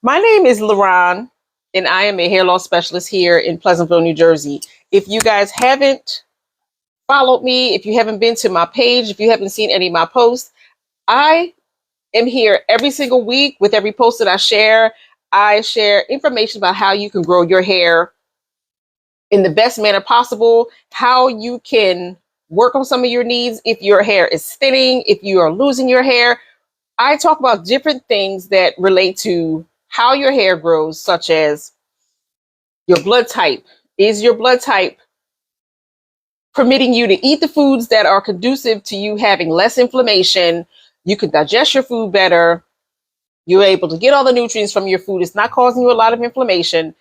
My name is Laron, and I am a hair loss specialist here in Pleasantville, New Jersey. If you guys haven't followed me, if you haven't been to my page, if you haven't seen any of my posts, I am here every single week with every post that I share. I share information about how you can grow your hair in the best manner possible, how you can work on some of your needs if your hair is thinning, if you are losing your hair. I talk about different things that relate to how your hair grows, such as your blood type. Is your blood type permitting you to eat the foods that are conducive to you having less inflammation? You can digest your food better. You're able to get all the nutrients from your food. It's not causing you a lot of inflammation.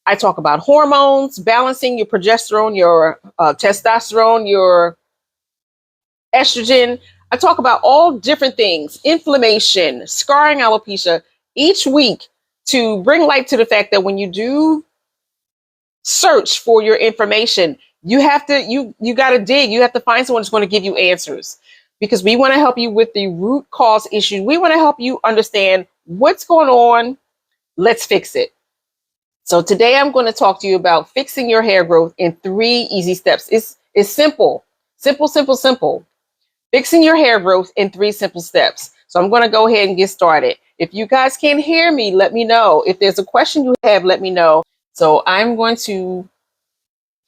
I talk about hormones, balancing your progesterone, your testosterone, your estrogen. I talk about all different things, inflammation, scarring, alopecia, each week to bring light to the fact that when you do search for your information, you have to, you got to dig. You have to find someone who's going to give you answers, because we want to help you with the root cause issue. We want to help you understand what's going on. Let's fix it. So today I'm going to talk to you about fixing your hair growth in 3 easy steps. It's simple, simple, simple, simple. Fixing your hair growth in 3 simple steps. So I'm going to go ahead and get started. If you guys can't hear me, let me know. If there's a question you have, let me know. So I'm going to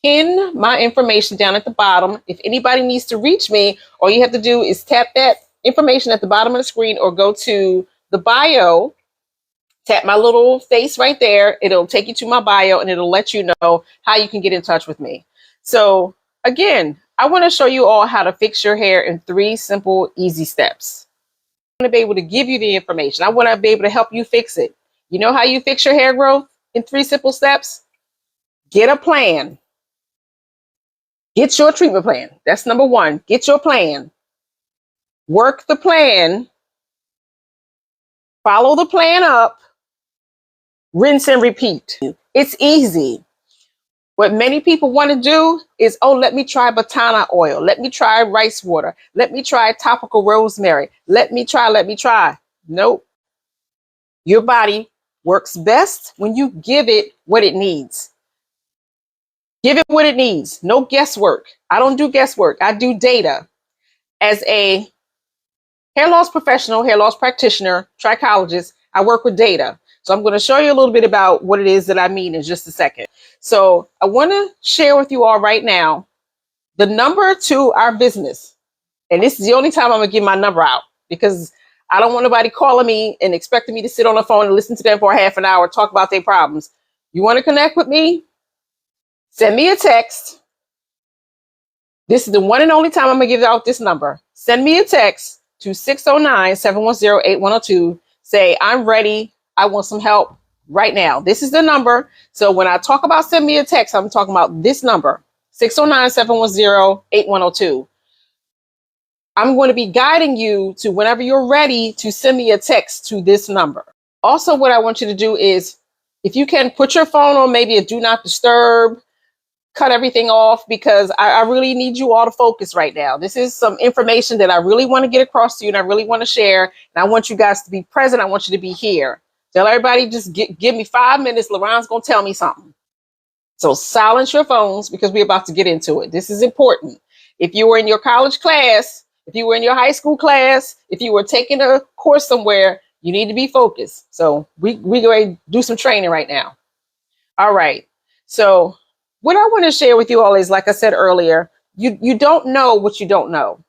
pin my information down at the bottom. If anybody needs to reach me, all you have to do is tap that information at the bottom of the screen or go to the bio, tap my little face right there. It'll take you to my bio and it'll let you know how you can get in touch with me. So again, I want to show you all how to fix your hair in 3 simple, easy steps. I want to be able to give you the information. I want to be able to help you fix it. You know how you fix your hair growth in 3 simple steps? Get a plan. Get your treatment plan. That's number 1. Get your plan. Work the plan. Follow the plan up. Rinse and repeat. It's easy. What many people want to do is, oh, let me try batana oil. Let me try rice water. Let me try topical rosemary. Let me try. Nope. Your body works best when you give it what it needs. Give it what it needs. No guesswork. I don't do guesswork. I do data. As a hair loss professional, hair loss practitioner, trichologist, I work with data. So I'm going to show you a little bit about what it is that I mean in just a second. So I want to share with you all right now the number to our business. And this is the only time I'm going to give my number out, because I don't want nobody calling me and expecting me to sit on the phone and listen to them for half an hour, talk about their problems. You want to connect with me? Send me a text. This is the one and only time I'm going to give out this number. Send me a text to 609-710-8102. Say, I'm ready. I want some help right now. This is the number. So when I talk about send me a text, I'm talking about this number, 609-710-8102. I'm going to be guiding you to whenever you're ready to send me a text to this number. Also, what I want you to do is, if you can, put your phone on maybe a do not disturb, cut everything off, because I really need you all to focus right now. This is some information that I really want to get across to you and I really want to share. And I want you guys to be present. I want you to be here. Tell everybody, just give me 5 minutes. LaRon's going to tell me something. So silence your phones, because we're about to get into it. This is important. If you were in your college class, if you were in your high school class, if you were taking a course somewhere, you need to be focused. So we're going to do some training right now. All right. So what I want to share with you all is, like I said earlier, you don't know what you don't know.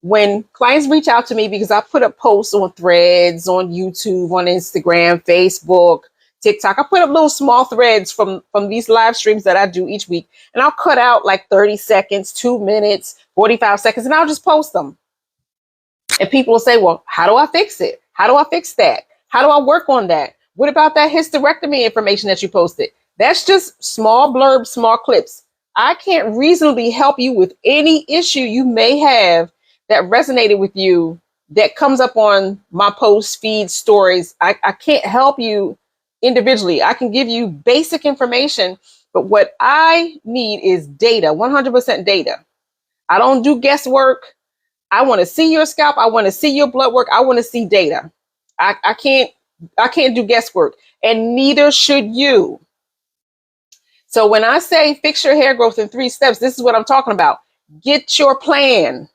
When clients reach out to me, because I put up posts on Threads, on YouTube, on Instagram, Facebook, TikTok, I put up little small threads from these live streams that I do each week. And I'll cut out like 30 seconds, 2 minutes, 45 seconds, and I'll just post them. And people will say, well, how do I fix it? How do I fix that? How do I work on that? What about that hysterectomy information that you posted? That's just small blurbs, small clips. I can't reasonably help you with any issue you may have that resonated with you that comes up on my post feed stories. I can't help you individually. I can give you basic information, but what I need is data, 100% data. I don't do guesswork. I want to see your scalp. I want to see your blood work. I want to see data. I can't do guesswork, and neither should you. So when I say fix your hair growth in 3 steps, this is what I'm talking about. Get your plan.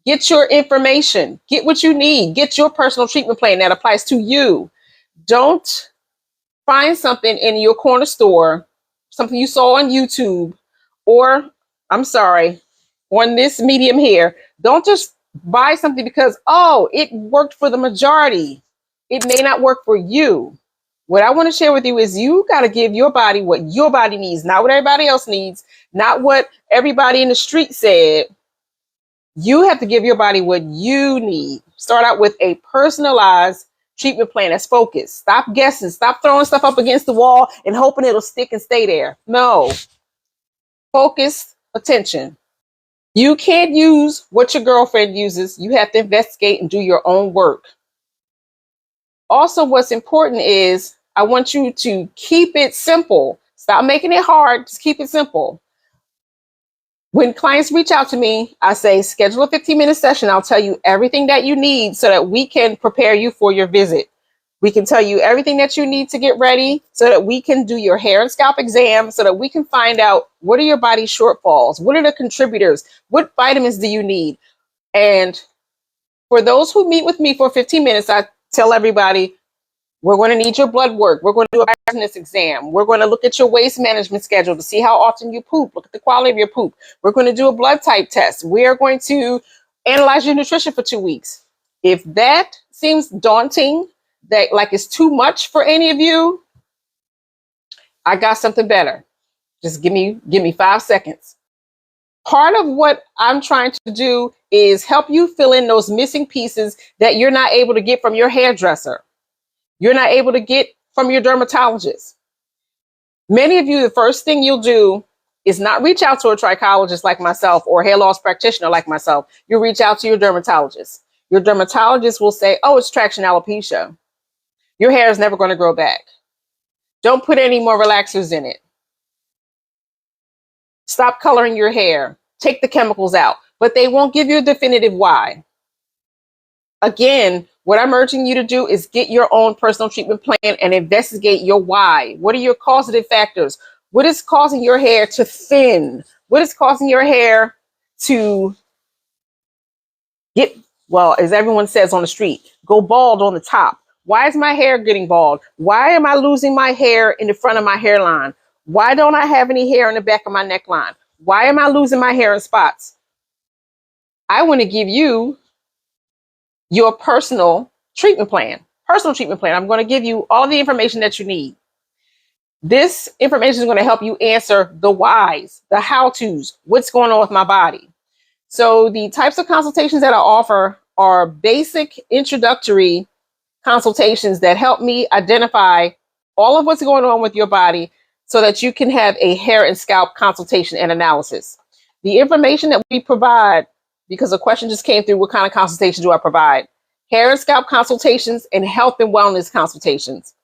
Get your information. Get what you need. Get your personal treatment plan that applies to you. Don't find something in your corner store, something you saw on YouTube, or I'm sorry, on this medium here. Don't just buy something because, oh, it worked for the majority. It may not work for you. What I want to share with you is you got to give your body what your body needs, not what everybody else needs, not what everybody in the street said. You have to give your body what you need. Start out with a personalized treatment plan that's focused. Stop guessing. Stop throwing stuff up against the wall and hoping it'll stick and stay there. No. Focused attention. You can't use what your girlfriend uses. You have to investigate and do your own work. Also, what's important is I want you to keep it simple. Stop making it hard. Just keep it simple. When clients reach out to me, I say, schedule a 15-minute session. I'll tell you everything that you need so that we can prepare you for your visit. We can tell you everything that you need to get ready so that we can do your hair and scalp exam so that we can find out what are your body shortfalls? What are the contributors? What vitamins do you need? And for those who meet with me for 15 minutes, I tell everybody, we're going to need your blood work. We're going to do a business exam. We're going to look at your waste management schedule to see how often you poop. Look at the quality of your poop. We're going to do a blood type test. We are going to analyze your nutrition for 2 weeks. If that seems daunting, that like it's too much for any of you, I got something better. Just give me 5 seconds. Part of what I'm trying to do is help you fill in those missing pieces that you're not able to get from your hairdresser. You're not able to get from your dermatologist. Many of you, the first thing you'll do is not reach out to a trichologist like myself or a hair loss practitioner like myself. You reach out to your dermatologist. Your dermatologist will say, oh, it's traction alopecia. Your hair is never going to grow back. Don't put any more relaxers in it. Stop coloring your hair. Take the chemicals out. But they won't give you a definitive why. Again, what I'm urging you to do is get your own personal treatment plan and investigate your why. What are your causative factors? What is causing your hair to thin? What is causing your hair to get, well, as everyone says on the street, go bald on the top? Why is my hair getting bald? Why am I losing my hair in the front of my hairline? Why don't I have any hair in the back of my neckline? Why am I losing my hair in spots? I want to give you your personal treatment plan. I'm going to give you all the information that you need. This information is going to help you answer the whys, the how-tos, what's going on with my body. So the types of consultations that I offer are basic introductory consultations that help me identify all of what's going on with your body so that you can have a hair and scalp consultation and analysis. The information that we provide, because a question just came through, what kind of consultation do I provide? Hair and scalp consultations and health and wellness consultations.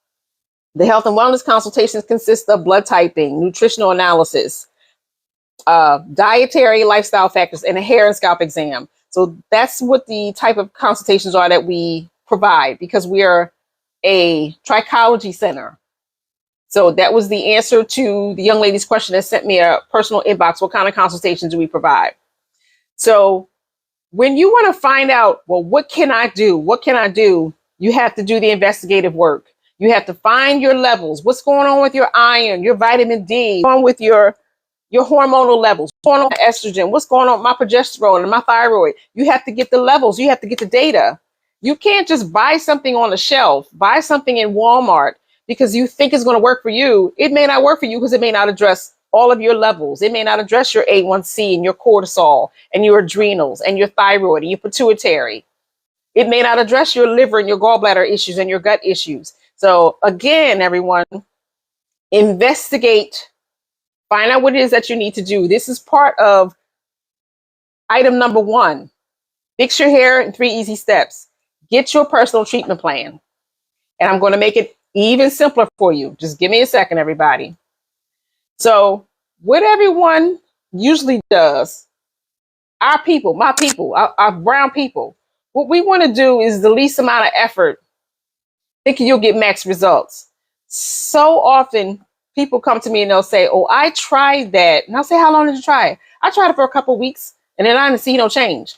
The health and wellness consultations consist of blood typing, nutritional analysis, dietary lifestyle factors, and a hair and scalp exam. So that's what the type of consultations are that we provide because we are a trichology center. So that was the answer to the young lady's question that sent me a personal inbox. What kind of consultations do we provide? So when you want to find out, well, what can I do? What can I do? You have to do the investigative work. You have to find your levels. What's going on with your iron, your vitamin D, what's going on with your hormonal levels, what's going on with estrogen, what's going on with my progesterone and my thyroid. You have to get the levels. You have to get the data. You can't just buy something on the shelf, buy something in Walmart because you think it's going to work for you. It may not work for you because it may not address all of your levels. It may not address your A1C and your cortisol and your adrenals and your thyroid and your pituitary. It may not address your liver and your gallbladder issues and your gut issues. So again, everyone, investigate, find out what it is that you need to do. This is part of item number 1. Fix your hair in 3 easy steps. Get your personal treatment plan. And I'm going to make it even simpler for you. Just give me a second, everybody. So what everyone usually does, our people, my people, our brown people, what we want to do is the least amount of effort thinking you'll get max results. So often people come to me and they'll say, oh, I tried that. And I'll say, how long did you try it? I tried it for a couple of weeks and then I didn't see no change.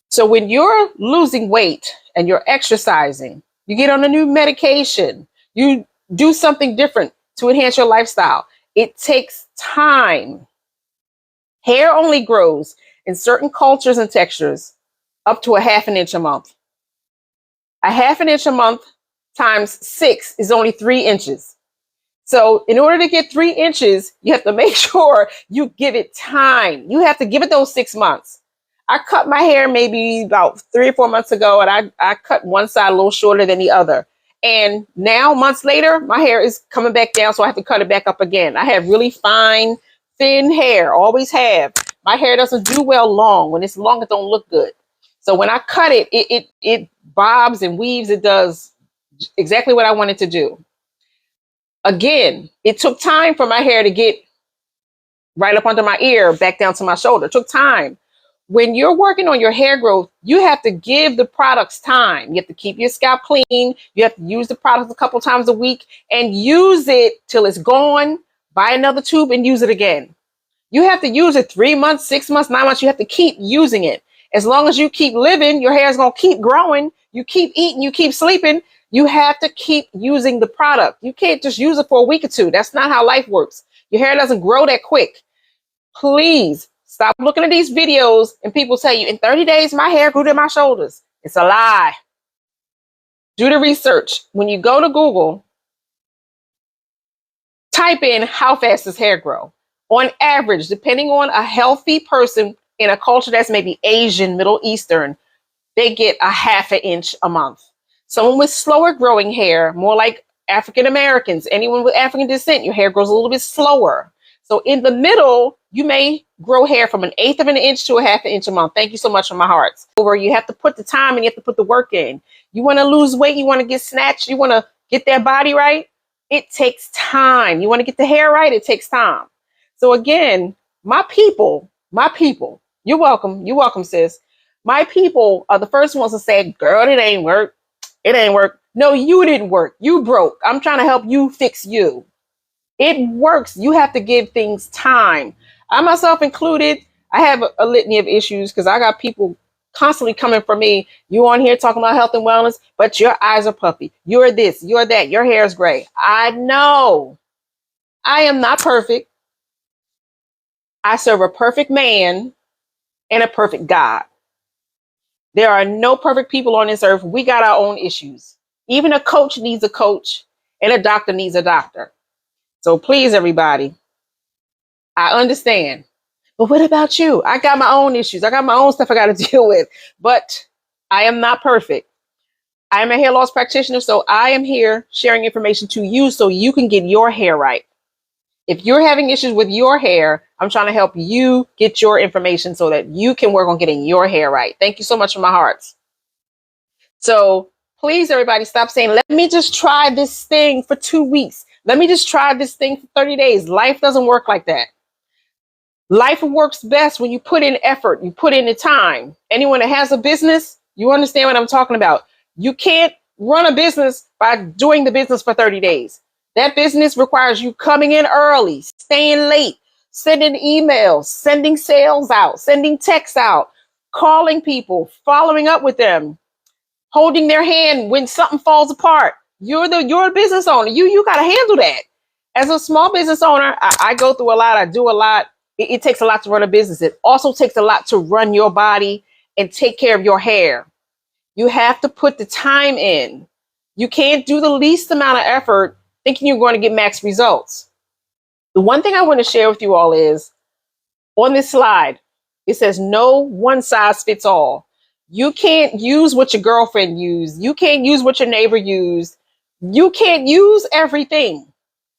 So when you're losing weight and you're exercising, you get on a new medication, you do something different to enhance your lifestyle. It takes time. Hair only grows in certain cultures and textures up to a half an inch a month. A half an inch a month times 6 is only 3 inches. So in order to get 3 inches, you have to make sure you give it time. You have to give it those 6 months. I cut my hair maybe about 3 or 4 months ago, and I cut one side a little shorter than the other. And now, months later, my hair is coming back down, so I have to cut it back up again. I have really fine, thin hair, always have. My hair doesn't do well long. When it's long, it don't look good. So when I cut it, it bobs and weaves. It does exactly what I wanted to do. Again, it took time for my hair to get right up under my ear, back down to my shoulder. It took time. When you're working on your hair growth, you have to give the products time. You have to keep your scalp clean. You have to use the product a couple times a week and use it till it's gone. Buy another tube and use it again. You have to use it 3 months, 6 months, 9 months. You have to keep using it. As long as you keep living, your hair is going to keep growing. You keep eating, you keep sleeping. You have to keep using the product. You can't just use it for a week or two. That's not how life works. Your hair doesn't grow that quick. Please stop looking at these videos and people tell you in 30 days, my hair grew to my shoulders. It's a lie. Do the research. When you go to Google, type in how fast does hair grow? On average, depending on a healthy person in a culture that's maybe Asian, Middle Eastern, they get a half an inch a month. Someone with slower growing hair, more like African Americans, anyone with African descent, your hair grows a little bit slower. So in the middle, you may grow hair from 1/8 of an inch to a half an inch a month. Thank you so much from my heart. Over, you have to put the time and you have to put the work in. You want to lose weight, you want to get snatched, you want to get that body right. It takes time. You want to get the hair right, it takes time. So again, my people, you're welcome, sis. My people are the first ones to say, girl, it ain't work. It ain't work. No, you didn't work. You broke. I'm trying to help you fix you. It works. You have to give things time. I myself included, I have a litany of issues because I got people constantly coming for me. You on here talking about health and wellness, but your eyes are puffy. You're this, you're that. Your hair is gray. I know. I am not perfect. I serve a perfect man and a perfect God. There are no perfect people on this earth. We got our own issues. Even a coach needs a coach and a doctor needs a doctor. So please, everybody, I understand. But what about you? I got my own issues. I got my own stuff I got to deal with. But I am not perfect. I am a hair loss practitioner, so I am here sharing information to you so you can get your hair right. If you're having issues with your hair, I'm trying to help you get your information so that you can work on getting your hair right. Thank you so much from my heart. So please, everybody, stop saying, let me just try this thing for 2 weeks. Let me just try this thing for 30 days. Life doesn't work like that. Life works best when you put in effort, you put in the time. Anyone that has a business, you understand what I'm talking about. You can't run a business by doing the business for 30 days. That business requires you coming in early, staying late, sending emails, sending sales out, sending texts out, calling people, following up with them, holding their hand when something falls apart. You're a business owner. You got to handle that. As a small business owner, I go through a lot. I do a lot. It takes a lot to run a business. It also takes a lot to run your body and take care of your hair. You have to put the time in. You can't do the least amount of effort thinking you're going to get max results. The one thing I want to share with you all is on this slide, it says no one size fits all. You can't use what your girlfriend used. You can't use what your neighbor used. You can't use everything.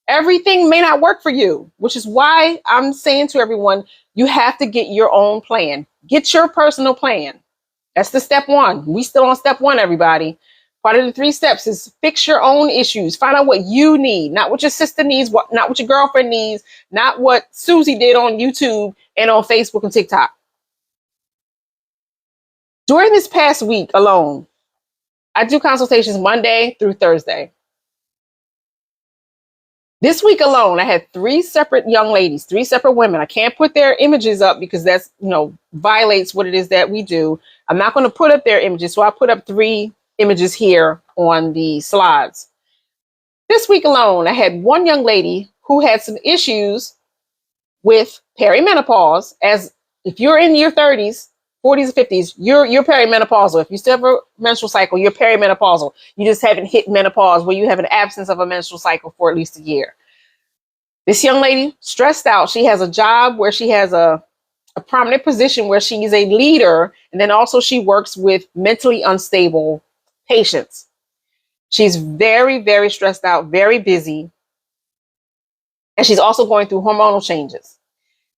Everything may not work for you, which is why I'm saying to everyone, you have to get your own plan. Get your personal plan. That's the step one. We still on step one, everybody. Part of the 3 steps is fix your own issues. Find out what you need, not what your sister needs, not what your girlfriend needs, not what Susie did on YouTube and on Facebook and TikTok. During this past week alone, I do consultations Monday through Thursday. This week alone, I had 3 separate young ladies, 3 separate women. I can't put their images up because that's, violates what it is that we do. I'm not going to put up their images. So I put up 3 images here on the slides. This week alone, I had one young lady who had some issues with perimenopause. As if you're in your 30s, 40s, and 50s, you're perimenopausal. If you still have a menstrual cycle, you're perimenopausal. You just haven't hit menopause where you have an absence of a menstrual cycle for at least a year. This young lady, stressed out. She has a job where she has a prominent position where she is a leader. And then also she works with mentally unstable patients. She's very, very stressed out, very busy. And she's also going through hormonal changes.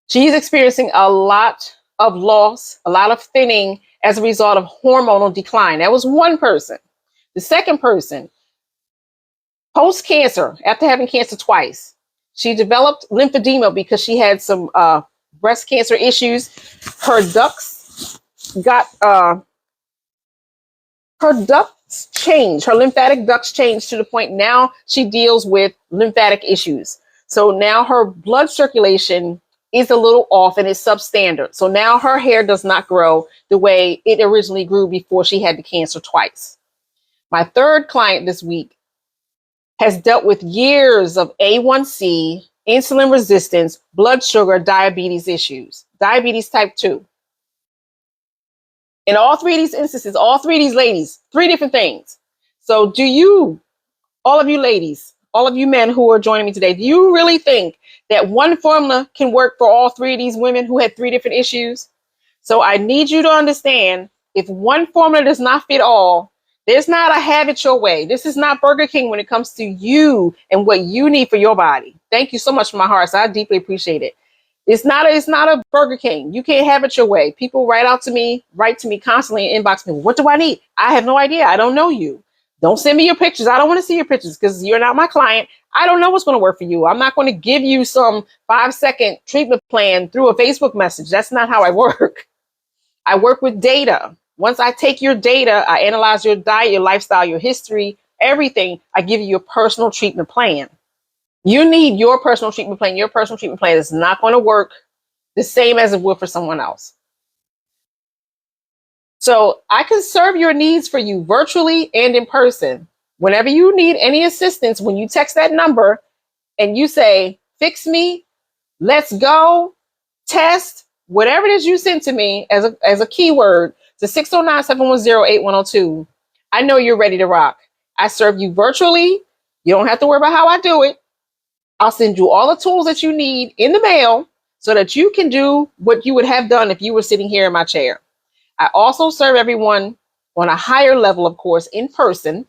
She's experiencing a lot of loss, a lot of thinning as a result of hormonal decline. That was one person. The second person, post-cancer, after having cancer twice, she developed lymphedema because she had some breast cancer issues. Her ducts changed. Her lymphatic ducts changed to the point now she deals with lymphatic issues. So now her blood circulation is a little off and is substandard. So now her hair does not grow the way it originally grew before she had the cancer twice. My third client this week has dealt with years of A1C, insulin resistance, blood sugar, diabetes issues, diabetes type 2. In all 3 of these instances, all 3 of these ladies, 3 different things. So all of you ladies, all of you men who are joining me today, do you really think that one formula can work for all 3 of these women who had 3 different issues? So I need you to understand, if one formula does not fit all, there's not a have it your way. This is not Burger King when it comes to you and what you need for your body. Thank you so much from my heart. So I deeply appreciate it. It's not a Burger King. You can't have it your way. People write to me constantly and inbox me. What do I need? I have no idea. I don't know you. Don't send me your pictures. I don't want to see your pictures because you're not my client. I don't know what's going to work for you. I'm not going to give you some 5-second treatment plan through a Facebook message. That's not how I work. I work with data. Once I take your data, I analyze your diet, your lifestyle, your history, everything. I give you a personal treatment plan. You need your personal treatment plan. Your personal treatment plan is not going to work the same as it would for someone else. So I can serve your needs for you virtually and in person. Whenever you need any assistance, when you text that number and you say, fix me, let's go, test, whatever it is you send to me as a keyword to 609-710-8102, I know you're ready to rock. I serve you virtually. You don't have to worry about how I do it. I'll send you all the tools that you need in the mail so that you can do what you would have done if you were sitting here in my chair. I also serve everyone on a higher level, of course, in person,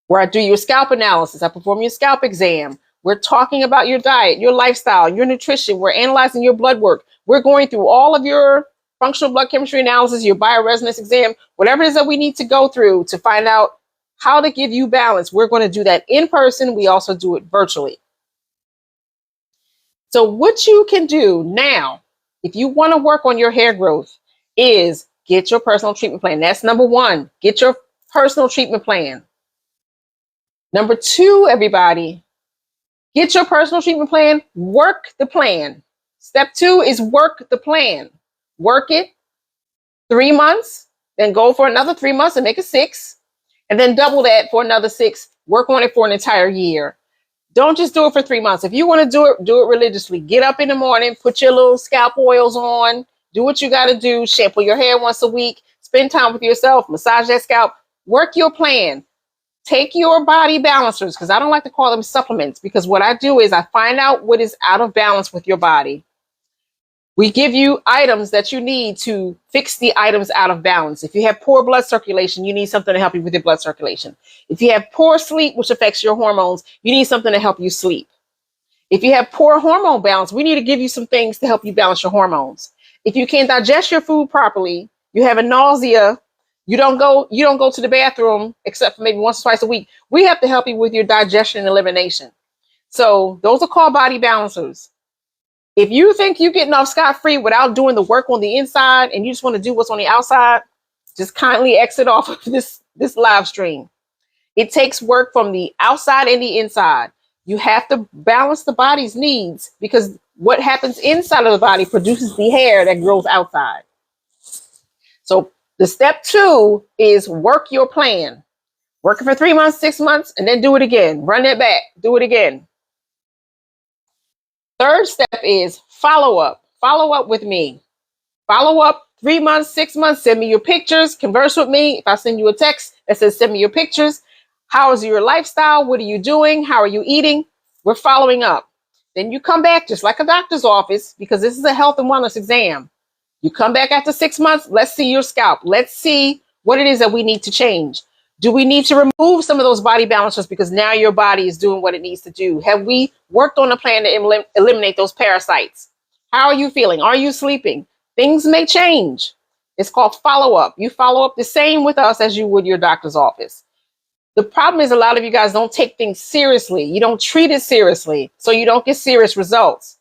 where I do your scalp analysis. I perform your scalp exam. We're talking about your diet, your lifestyle, your nutrition. We're analyzing your blood work. We're going through all of your functional blood chemistry analysis, your bioresonance exam, whatever it is that we need to go through to find out how to give you balance. We're going to do that in person. We also do it virtually. So what you can do now, if you want to work on your hair growth, is get your personal treatment plan. That's number 1. Get your personal treatment plan. Number 2, everybody, get your personal treatment plan. Work the plan. Step 2 is work the plan. Work it 3 months, then go for another 3 months and make it 6, and then double that for another 6. Work on it for an entire year. Don't just do it for 3 months. If you want to do it religiously. Get up in the morning, put your little scalp oils on, do what you got to do, shampoo your hair once a week, spend time with yourself, massage that scalp, work your plan. Take your body balancers, because I don't like to call them supplements, because what I do is I find out what is out of balance with your body. We give you items that you need to fix the items out of balance. If you have poor blood circulation, you need something to help you with your blood circulation. If you have poor sleep, which affects your hormones, you need something to help you sleep. If you have poor hormone balance, we need to give you some things to help you balance your hormones. If you can't digest your food properly, you have a nausea, you don't go to the bathroom except for maybe once or twice a week, we have to help you with your digestion and elimination. So those are called body balancers. If you think you're getting off scot-free without doing the work on the inside and you just want to do what's on the outside, just kindly exit off of this live stream. It takes work from the outside and the inside. You have to balance the body's needs because what happens inside of the body produces the hair that grows outside. So the step 2 is work your plan. Work it for 3 months, 6 months, and then do it again. Run it back, do it again. Third step is follow up. Follow up with me. Follow up 3 months, 6 months. Send me your pictures. Converse with me. If I send you a text that says send me your pictures, how is your lifestyle? What are you doing? How are you eating? We're following up. Then you come back just like a doctor's office because this is a health and wellness exam. You come back after 6 months. Let's see your scalp. Let's see what it is that we need to change. Do we need to remove some of those body balancers because now your body is doing what it needs to do? Have we worked on a plan to eliminate those parasites? How are you feeling? Are you sleeping? Things may change. It's called follow-up. You follow up the same with us as you would your doctor's office. The problem is a lot of you guys don't take things seriously. You don't treat it seriously, so you don't get serious results.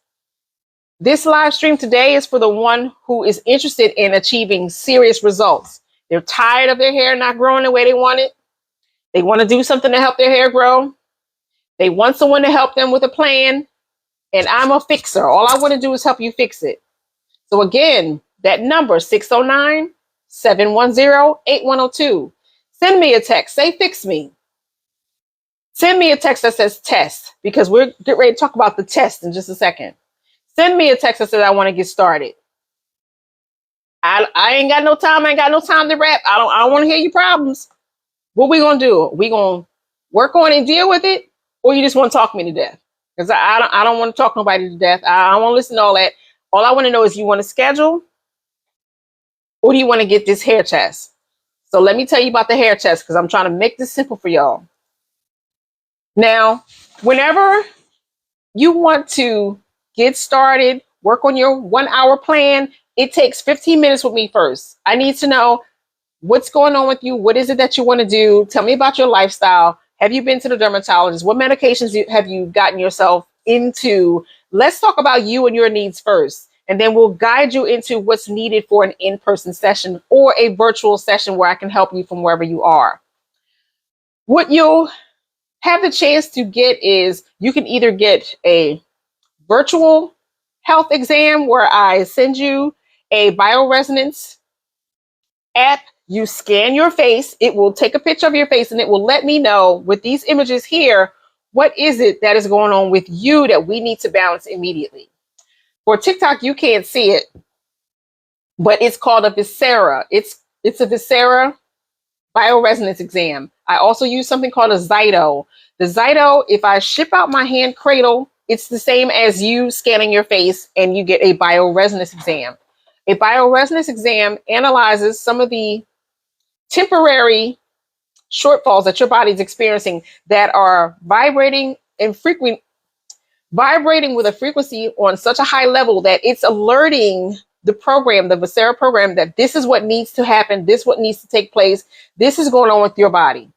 This live stream today is for the one who is interested in achieving serious results. They're tired of their hair not growing the way they want it. They want to do something to help their hair grow. They want someone to help them with a plan. And I'm a fixer. All I want to do is help you fix it. So again, that number 609-710-8102. Send me a text. Say fix me. Send me a text that says test because we're getting ready to talk about the test in just a second. Send me a text that says I want to get started. I ain't got no time. I ain't got no time to rap. I don't want to hear your problems. What we gonna do? We gonna work on it and deal with it, or you just want to talk me to death? Because I don't want to talk nobody to death. I don't want to listen to all that. All I want to know is you want to schedule, or do you want to get this hair test? So let me tell you about the hair test because I'm trying to make this simple for y'all. Now, whenever you want to get started, work on your 1 hour plan, it takes 15 minutes with me first. I need to know what's going on with you. What is it that you want to do? Tell me about your lifestyle. Have you been to the dermatologist? What medications have you gotten yourself into? Let's talk about you and your needs first. And then we'll guide you into what's needed for an in-person session or a virtual session where I can help you from wherever you are. What you'll have the chance to get is you can either get a virtual health exam where I send you a bioresonance app. You scan your face. It will take a picture of your face and it will let me know with these images here, what is it that is going on with you that we need to balance immediately. For TikTok, you can't see it, but it's called a Viscera. It's a Viscera bioresonance exam. I also use something called a Zyto. The Zyto, if I ship out my hand cradle, it's the same as you scanning your face and you get a bioresonance exam. A bioresonance exam analyzes some of the temporary shortfalls that your body's experiencing that are vibrating with a frequency on such a high level that it's alerting the program, the Viscera program, that this is what needs to happen. This is what needs to take place. This is going on with your body.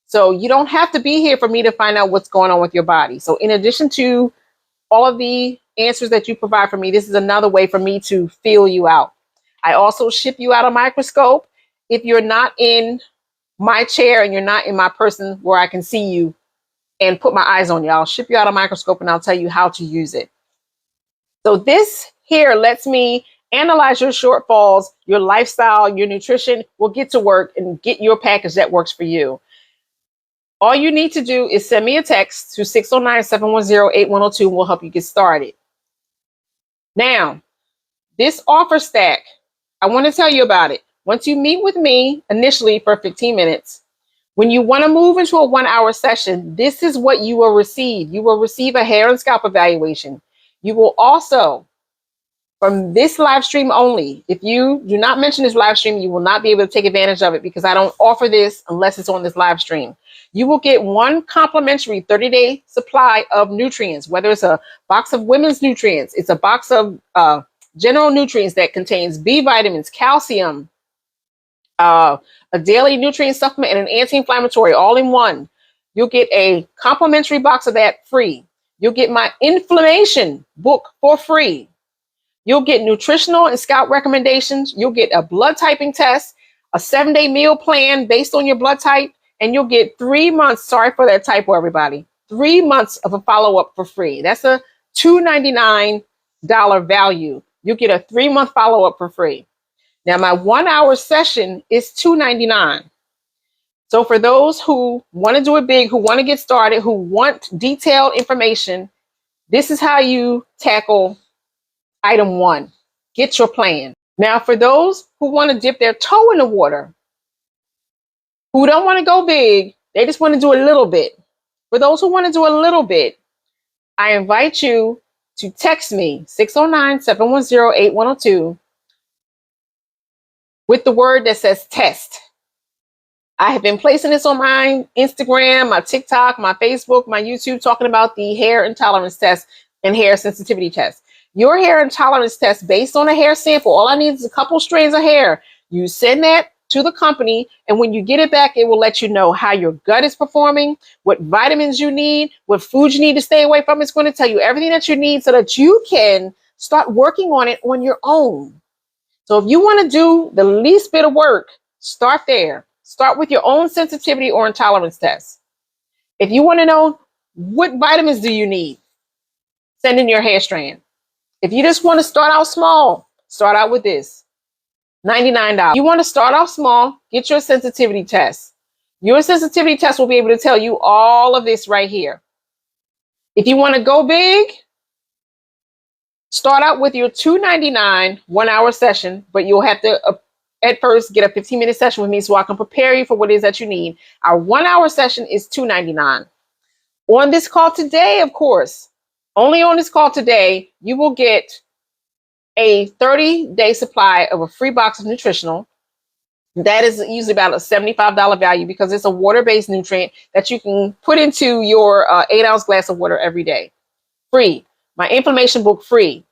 So you don't have to be here for me to find out what's going on with your body. So in addition to all of the answers that you provide for me, this is another way for me to feel you out. I also ship you out a microscope. If you're not in my chair and you're not in my person where I can see you and put my eyes on you, I'll ship you out a microscope and I'll tell you how to use it. So this here lets me analyze your shortfalls, your lifestyle, your nutrition. We'll get to work and get your package that works for you. All you need to do is send me a text to 609-710-8102 and we'll help you get started. Now, this offer stack, I want to tell you about it. Once you meet with me initially for 15 minutes, when you want to move into a 1 hour session, this is what you will receive. You will receive a hair and scalp evaluation. You will also, from this live stream only, if you do not mention this live stream, you will not be able to take advantage of it because I don't offer this unless it's on this live stream. You will get one complimentary 30-day supply of nutrients, whether it's a box of women's nutrients, it's a box of general nutrients that contains B vitamins, calcium, a daily nutrient supplement, and an anti-inflammatory all in one. You'll get a complimentary box of that free. You'll get my inflammation book for free. You'll get nutritional and scalp recommendations. You'll get a blood typing test. a 7-day meal plan based on your blood type, and you'll get 3 months. Sorry for that typo, everybody. 3 months of a follow-up for free. That's a $299 value. You get a 3-month follow-up for free. Now, my 1-hour session is $299. So for those who want to do it big, who want to get started, who want detailed information, this is how you tackle item 1. Get your plan. Now, for those who want to dip their toe in the water, who don't want to go big, they just want to do a little bit. For those who want to do a little bit, I invite you to text me 609-710-8102 with the word that says test. I have been placing this on my Instagram, my TikTok, my Facebook, my YouTube, talking about the hair intolerance test and hair sensitivity test. Your hair intolerance test based on a hair sample. All I need is a couple strands of hair. You send that to the company, and when you get it back, it will let you know how your gut is performing, what vitamins you need, what foods you need to stay away from. It's going to tell you everything that you need so that you can start working on it on your own. So if you want to do the least bit of work, start there. Start with your own sensitivity or intolerance test. If you want to know what vitamins do you need, send in your hair strand. If you just want to start out small, start out with this, $99. You want to start off small, get your sensitivity test. Your sensitivity test will be able to tell you all of this right here. If you want to go big, start out with your $299 1-hour session, but you'll have to at first get a 15-minute session with me so I can prepare you for what it is that you need. Our 1-hour session is $299. On this call today, of course, only on this call today, you will get a 30-day supply of a free box of nutritional. That is usually about a $75 value because it's a water-based nutrient that you can put into your 8-ounce glass of water every day. Free. My inflammation book, free.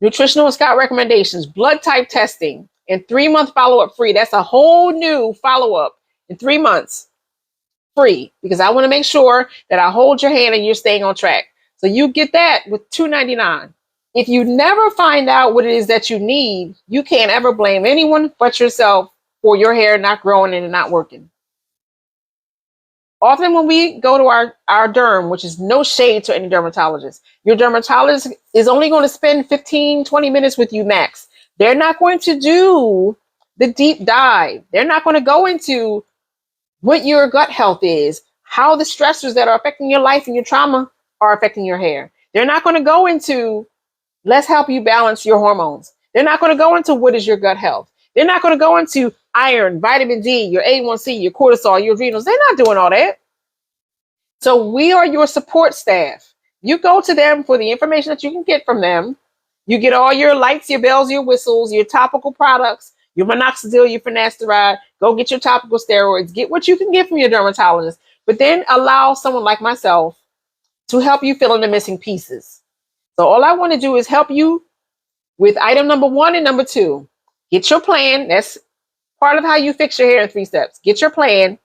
Nutritional and Scott recommendations, blood type testing, and 3-month follow-up free. That's a whole new follow-up in 3 months. Free, because I want to make sure that I hold your hand and you're staying on track. So you get that with $299. If you never find out what it is that you need, you can't ever blame anyone but yourself for your hair not growing and not working. Often when we go to our derm, which is no shade to any dermatologist, your dermatologist is only going to spend 15, 20 minutes with you max. They're not going to do the deep dive. They're not going to go into what your gut health is, how the stressors that are affecting your life and your trauma are affecting your hair. They're not going to go into, let's help you balance your hormones. They're not going to go into what is your gut health. They're not going to go into iron, vitamin D, your A1C, your cortisol, your adrenals. They're not doing all that. So we are your support staff. You go to them for the information that you can get from them. You get all your lights, your bells, your whistles, your topical products, your minoxidil, your finasteride. Go get your topical steroids. Get what you can get from your dermatologist. But then allow someone like myself to help you fill in the missing pieces. So all I want to do is help you with item number 1 and number 2. Get your plan. That's part of how you fix your hair in 3 steps. Get your plan.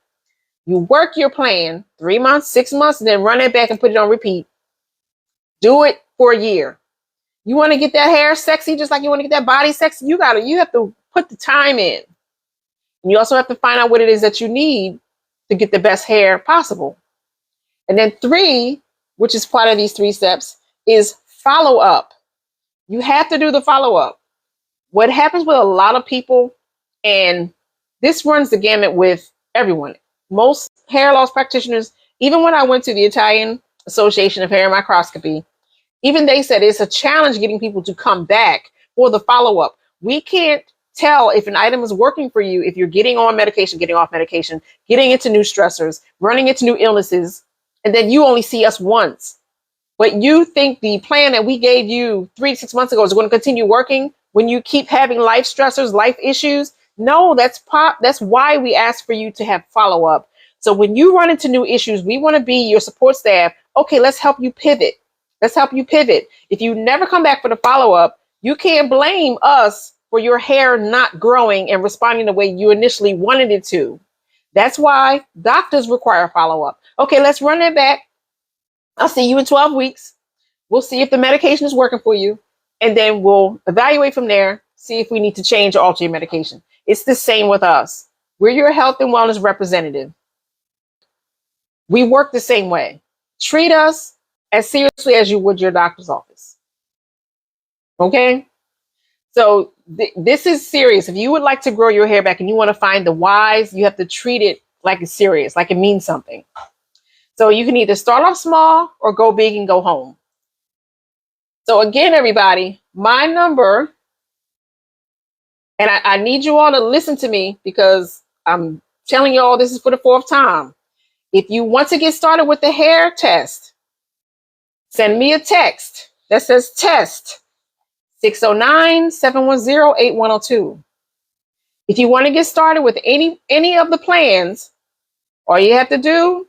You work your plan 3 months, 6 months, and then run it back and put it on repeat. Do it for a year. You want to get that hair sexy, just like you want to get that body sexy. You have to put the time in. And you also have to find out what it is that you need to get the best hair possible. And then 3, which is part of these 3 steps, is follow up. You have to do the follow up. What happens with a lot of people, and this runs the gamut with everyone, most hair loss practitioners, even when I went to the Italian Association of Hair Microscopy, even they said it's a challenge getting people to come back for the follow-up. We can't tell if an item is working for you if you're getting on medication, getting off medication, getting into new stressors, running into new illnesses, and then you only see us once. But you think the plan that we gave you 3 to 6 months ago is going to continue working when you keep having life stressors, life issues? No, that's why we ask for you to have follow-up. So when you run into new issues, we want to be your support staff. Okay, let's help you pivot. Let's help you pivot. If you never come back for the follow-up, you can't blame us for your hair not growing and responding the way you initially wanted it to. That's why doctors require follow-up. Okay, let's run that back. I'll see you in 12 weeks. We'll see if the medication is working for you. And then we'll evaluate from there, see if we need to change or alter your medication. It's the same with us. We're your health and wellness representative. We work the same way. Treat us as seriously as you would your doctor's office. Okay? So this is serious. If you would like to grow your hair back and you want to find the whys, you have to treat it like it's serious, like it means something. So you can either start off small or go big and go home. So again, everybody, my number, and I need you all to listen to me because I'm telling you all this is for the fourth time. If you want to get started with the hair test, send me a text that says test 609-710-8102. If you want to get started with any of the plans, all you have to do,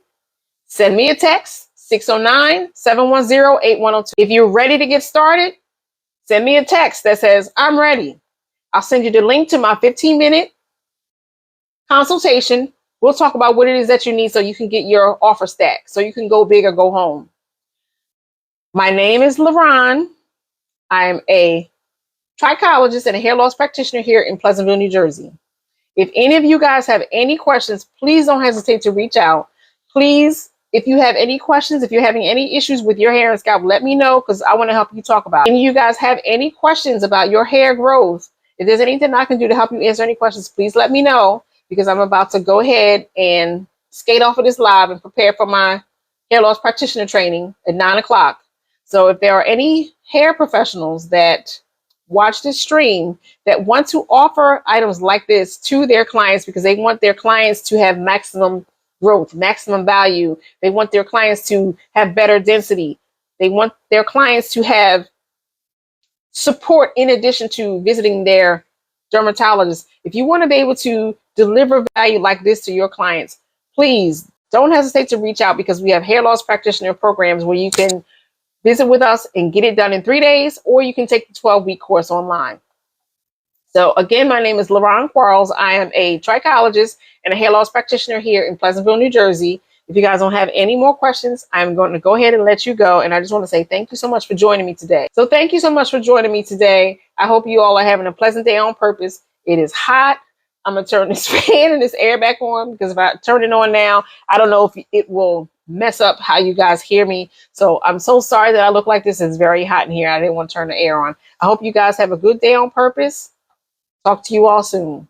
send me a text 609-710-8102. If you're ready to get started, send me a text that says I'm ready. I'll send you the link to my 15-minute consultation. We'll talk about what it is that you need so you can get your offer stack, so you can go big or go home. My name is LaRon. I'm a trichologist and a hair loss practitioner here in Pleasantville, New Jersey. If any of you guys have any questions, please don't hesitate to reach out. Please, if you have any questions, if you're having any issues with your hair and scalp, let me know because I want to help you talk about it. Any of you guys have any questions about your hair growth, if there's anything I can do to help you answer any questions, please let me know because I'm about to go ahead and skate off of this live and prepare for my hair loss practitioner training at 9 o'clock. So if there are any hair professionals that watch this stream that want to offer items like this to their clients because they want their clients to have maximum growth, maximum value. They want their clients to have better density. They want their clients to have support in addition to visiting their dermatologist. If you want to be able to deliver value like this to your clients, please don't hesitate to reach out because we have hair loss practitioner programs where you can visit with us and get it done in 3 days, or you can take the 12-week course online. So again, my name is LaRon Quarles. I am a trichologist and a hair loss practitioner here in Pleasantville, New Jersey. If you guys don't have any more questions, I'm going to go ahead and let you go. And I just want to say thank you so much for joining me today. So thank you so much for joining me today. I hope you all are having a pleasant day on purpose. It is hot. I'm going to turn this fan and this air back on because if I turn it on now, I don't know if it will mess up how you guys hear me. So I'm so sorry that I look like this. It's very hot in here. I didn't want to turn the air on. I hope you guys have a good day on purpose. Talk to you all soon.